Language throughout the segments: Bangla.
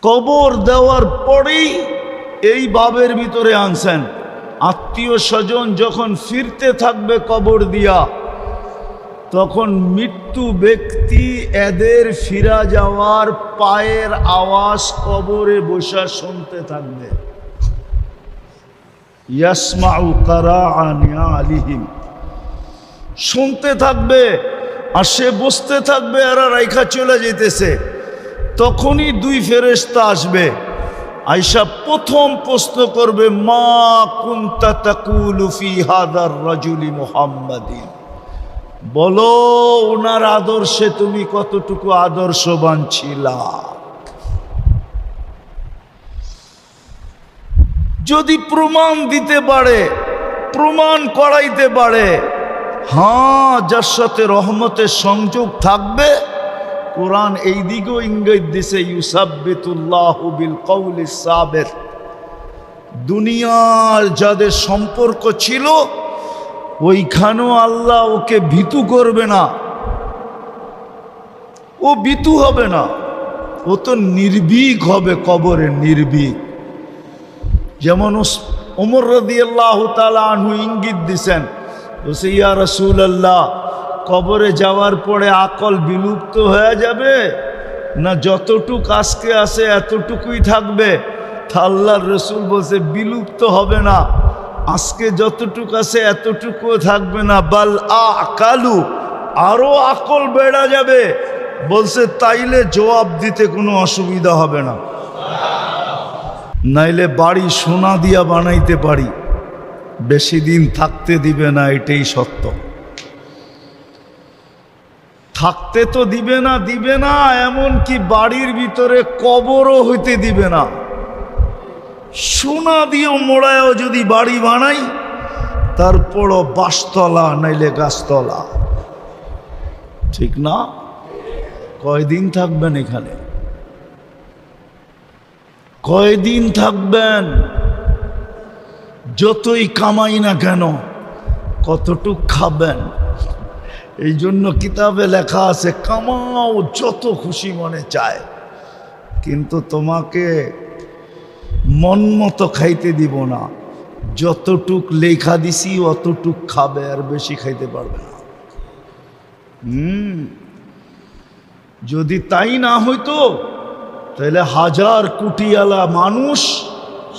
কবর দেওয়ার পরেই এই বাবের ভিতরে আনছেন, আত্মীয় স্বজন যখন ফিরতে থাকবে কবর দিয়া, তখন মৃত্যু ব্যক্তি এদের ফিরা যাওয়ার পায়ের আওয়াজ কবরে বসা শুনতে থাকবে। ইয়াসমাউ কারাআন আলিহিম, শুনতে থাকবে, আর সে বসতে থাকবে, আর রাইখা চলে যেতেছে। তখনই দুই ফেরেশতা আসবে, আয়েশা প্রথম প্রশ্ন করবে, মা কুনতা তাকুলু ফি হাদার রাজুলি মুহাম্মাদিন, বলো ওনার আদর্শে তুমি কতটুকু আদর্শবান ছিলা। যদি প্রমাণ দিতে পারে, প্রমাণ করাইতে পারে, হ্যাঁ যার সাথে রহমতের সংযোগ থাকবে, কোরআন এই দিকেও ইঙ্গিত দিছে, ইউসাব্বিতুল্লাহু বিল কওলিস সাবির, দুনিয়ার যাদের সম্পর্ক ছিল ওইখানেও আল্লাহ ওকে ভীতু করবে না, ও ভীতু হবে না, ও তো নির্ভীক হবে কবরে, নির্ভীক। যেমন ওমর রাদিয়াল্লাহু তাআলা আনহু ইঙ্গিত দিছেন, বলছে ইয়া রাসূলুল্লাহ, কবরে যাওয়ার পরে আকল বিলুপ্ত হয়ে যাবে না যতটুক আজকে আছে এতটুকুই থাকবে? আল্লাহর রাসূল বলছে বিলুপ্ত হবে না, আজকে যতটুক আছে এতটুকুও থাকবে না, বাল আকালু, আরো আকল বেড়ে যাবে। বলছে তাইলে জবাব দিতে কোনো অসুবিধা হবে না, নাইলে বাড়ি সোনা দিয়া বানাইতে পারি, বেশি দিন থাকতে দিবে না, এটাই সত্য। থাকতে তো দিবে না, এমনকি বাড়ির ভিতরে কবরও হইতে দিবে না। সোনা দিয়েও মোড়ায়ও যদি বাড়ি বানাই, তারপরও বাসতলা নাইলে গাছতলা, ঠিক না? কয়দিন থাকবেন এখানে? কয়দিন থাকবেন? যতই কামাই না কেন, কতটুক খাবেন? এই জন্য কিতাবে লেখা আছে, কামাও যত খুশি মনে চায়, কিন্তু তোমাকে মন মতো খাইতে দিব না, যতটুক লেখা দিছি অতটুক খাবে, আর বেশি খাইতে পারবে না। যদি তাই না হইতো, তাহলে 1000 কোটিওয়ালা মানুষ,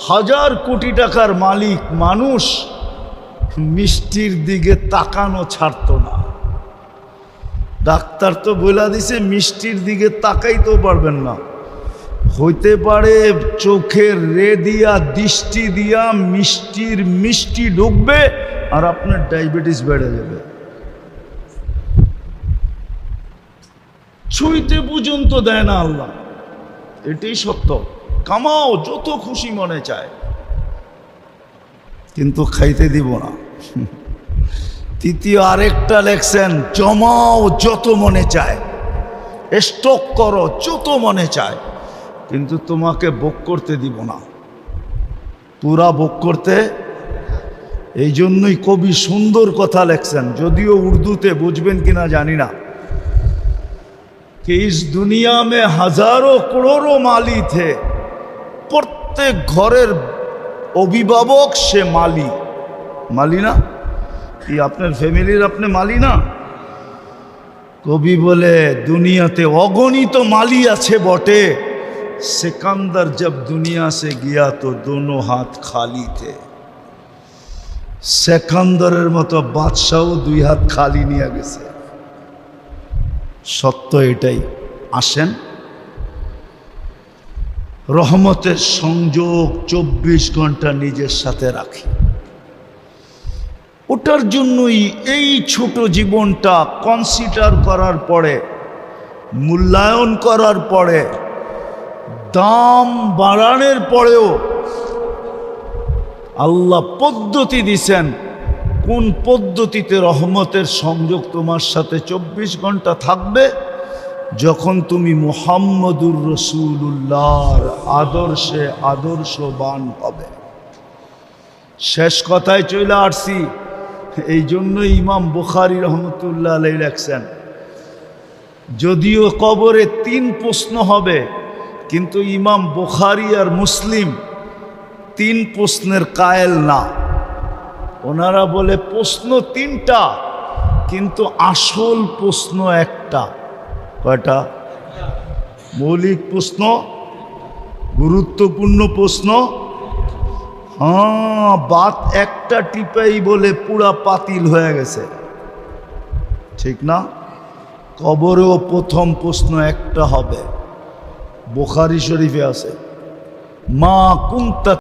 1000 কোটি টাকার মালিক মানুষ মিষ্টির দিকে তাকানো ছাড়তো না। ডাক্তার তো বলে দিছে মিষ্টির দিকে তাকাইতেও পারবেন না। হইতে পারে চোখের রে দিয়া, দৃষ্টি দিয়া মিষ্টি ঢুকবে, আর আপনার ডায়াবেটিস বেড়ে যাবে। ছুঁইতে পর্যন্ত দেয় না আল্লাহ, এটাই সত্য। কামাও যত খুশি মনে চায়, কিন্তু খাইতে দিব না। তৃতীয় আরেকটা লেখছেন, জমাও যত মনে চায়, স্টক করো যত মনে চায়, কিন্তু তোমাকে ভোগ করতে দিব না, পুরা ভোগ করতে। এই জন্যই কবি সুন্দর কথা লেখছেন, যদিও উর্দুতে বুঝবেন কিনা জানি না, कि इस दुनिया में हजारों करोड़ों माली थे, प्रत्येक घरेर अभिभावक से माली ना, कि আপনার ফ্যামিলির আপনি মালি না? কবি বলে দুনিয়াতে অগণিত মালি আছে বটে, सिकंदर जब दुनिया से गया तो दोनों हाथ खाली थे। सिकंदरेर मतो बादशाहও 2 হাত খালি নিয়ে গেছে। সত্য এটাই। আসেন, রহমতের সংযোগ 24 ঘন্টা নিজের সাথে রাখি। ওটার জন্যই এই ছোট জীবনটা কনসিডার করার পরে, মূল্যায়ন করার পরে, দাম বাড়ানোর পরেও আল্লাহ পদ্ধতি দিছেন, কোন পদ্ধতিতে রহমতের সংযোগ তোমার সাথে 24 ঘন্টা থাকবে? যখন তুমি মুহাম্মদুর রাসূলুল্লাহর আদর্শে আদর্শবান হবে। শেষ কথায় চলে আসছি। এই জন্য ইমাম বুখারী রহমতুল্লাহ আলাইহি লেখছেন, যদিও কবরে 3 প্রশ্ন হবে, কিন্তু ইমাম বুখারী আর মুসলিম 3 প্রশ্নের কায়েল না। ওনারা বলে প্রশ্ন 3টা, কিন্তু আসল প্রশ্ন একটা। কয়টা? মৌলিক প্রশ্ন, গুরুত্বপূর্ণ প্রশ্ন। হ্যাঁ, বাত একটা টিপাই বলে পুরা পাতিল হয়ে গেছে, ঠিক না? কবরেও প্রথম প্রশ্ন একটা হবে, বুখারী শরীফে আছে, মা কুনতা